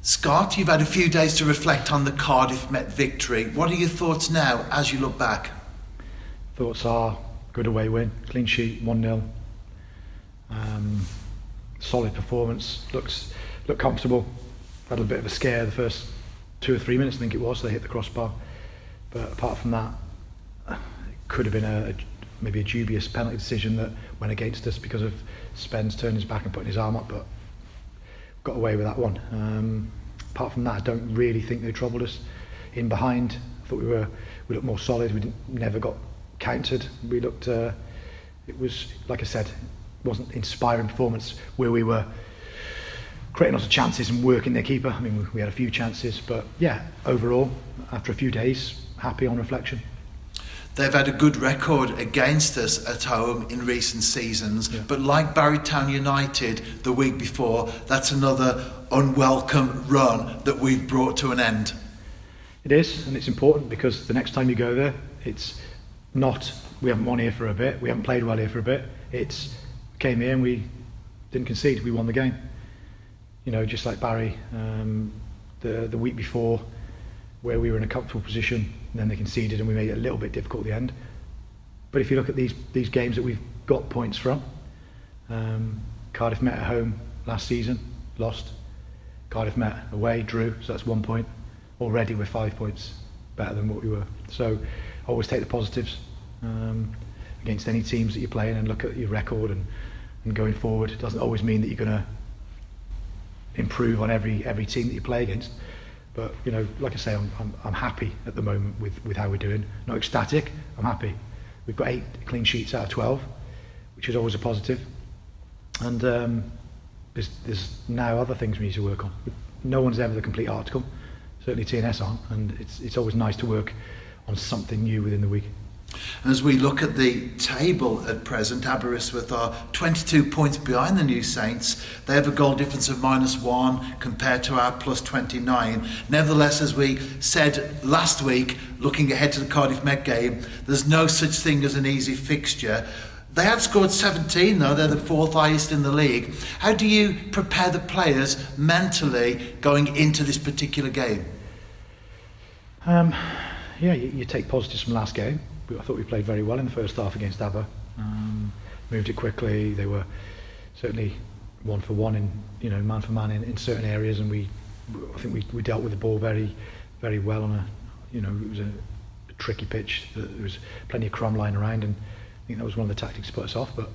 Scott, you've had a few days to reflect on the Cardiff Met victory. What are your thoughts now as you look back? Thoughts are good away win, clean sheet, 1-0. Solid performance, looked comfortable. Had a bit of a scare the first 2 or 3 minutes, I think it was. They hit the crossbar, but apart from that, it could have been maybe a dubious penalty decision that went against us because of Spence turning his back and putting his arm up, but got away with that one. Apart from that, I don't really think they troubled us in behind. I thought we looked more solid. We never got countered. We looked. It was, like I said, it wasn't inspiring performance where we were creating lots of chances and working their keeper. I mean, we had a few chances, but yeah, overall, after a few days, happy on reflection. They've had a good record against us at home in recent seasons, but like Barrytown United the week before, that's another unwelcome run that we've brought to an end. It is, and it's important because the next time you go there, it's not, we haven't won here for a bit, we haven't played well here for a bit, it's came here and we didn't concede, we won the game. You know, just like Barry, the week before, where we were in a comfortable position, and then they conceded and we made it a little bit difficult at the end. But if you look at these games that we've got points from, Cardiff Met at home last season, lost. Cardiff Met away, drew, so that's 1 point. Already we're 5 points better than what we were. So always take the positives against any teams that you're playing and look at your record and going forward. It doesn't always mean that you're going to improve on every team that you play against. But you know, like I say, I'm happy at the moment with how we're doing. Not ecstatic, I'm happy. We've got 8 clean sheets out of 12, which is always a positive. And there's now other things we need to work on. No one's ever the complete article, certainly TNS aren't, and it's always nice to work on something new within the week. As we look at the table at present, Aberystwyth are 22 points behind the New Saints. They have a goal difference of -1 compared to our +29. Nevertheless, as we said last week, looking ahead to the Cardiff Met game, there's no such thing as an easy fixture. They have scored 17 though, they're the 4th highest in the league. How do you prepare the players mentally going into this particular game? You take positives from last game. I thought we played very well in the first half against Aber. Moved it quickly. They were certainly 1 for 1 in, you know, man for man in certain areas, and I think we dealt with the ball very, very well on it was a tricky pitch. There was plenty of crumb lying around, and I think that was one of the tactics to put us off. But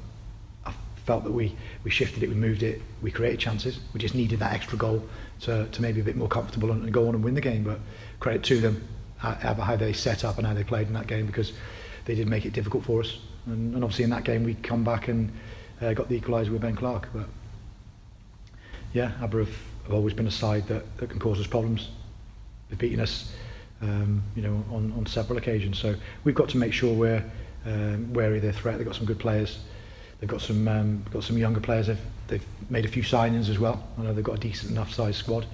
I felt that we shifted it, we moved it, we created chances. We just needed that extra goal to maybe a bit more comfortable and go on and win the game. But credit to them. How they set up and how they played in that game, because they did make it difficult for us, and obviously in that game we come back and got the equaliser with Ben Clark. But yeah, Aber have always been a side that can cause us problems. They've beaten us on several occasions, so we've got to make sure we're wary of their threat. They've got some good players, they've got some younger players, they've made a few signings as well. I know they've got a decent enough sized squad,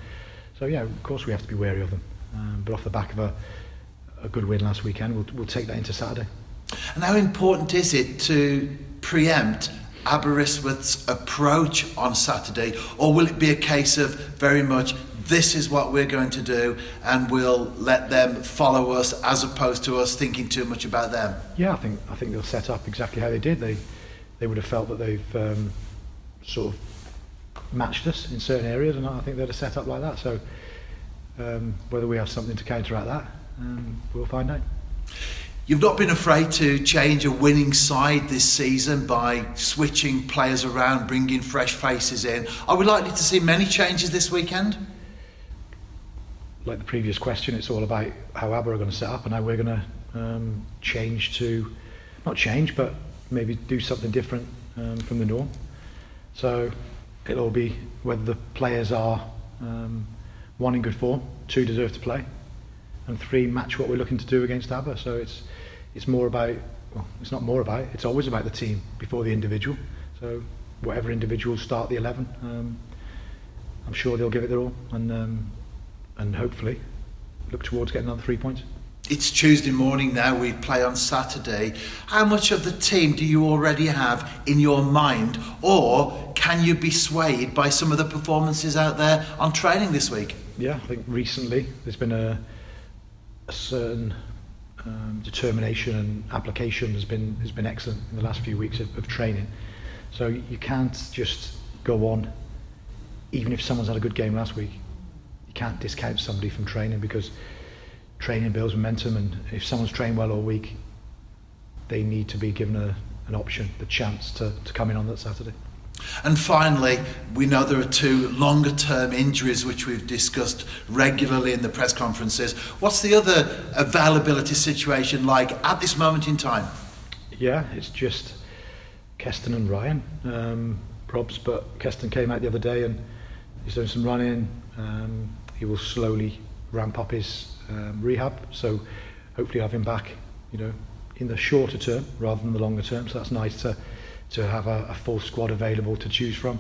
so yeah, of course we have to be wary of them. But off the back of a good win last weekend, we'll take that into Saturday. And how important is it to preempt Aberystwyth's approach on Saturday, or will it be a case of very much this is what we're going to do and we'll let them follow us as opposed to us thinking too much about them? Yeah, I think they'll set up exactly how they did. They would have felt that they've sort of matched us in certain areas, and I think they'd have set up like that. So whether we have something to counteract that, we'll find out. You've not been afraid to change a winning side this season by switching players around, bringing fresh faces in. Are we likely to see many changes this weekend? Like the previous question, it's all about how Aber are going to set up and how we're going to change to, not change, but maybe do something different from the norm. So it'll be whether the players are 1 in good form, 2 deserve to play, and 3 match what we're looking to do against Aber. So it's more about, well, it's not more about, it's always about the team before the individual. So whatever individuals start the 11, I'm sure they'll give it their all, and hopefully look towards getting another 3 points. It's Tuesday morning now, we play on Saturday. How much of the team do you already have in your mind, or can you be swayed by some of the performances out there on training this week? Yeah, I think recently there's been a certain determination and application has been excellent in the last few weeks of training. So you can't just go on, even if someone's had a good game last week, you can't discount somebody from training, because training builds momentum, and if someone's trained well all week, they need to be given an option, the chance to come in on that Saturday. And finally, we know there are 2 longer term injuries which we've discussed regularly in the press conferences. What's the other availability situation like at this moment in time? Yeah, it's just Keston and Ryan. Probs, but Keston came out the other day and he's doing some running. He will slowly ramp up his rehab, so hopefully have him back, in the shorter term rather than the longer term. So that's nice to have a full squad available to choose from.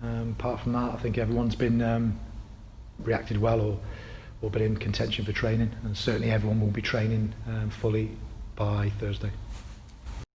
Apart from that, I think everyone's been reacted well or been in contention for training, and certainly everyone will be training fully by Thursday.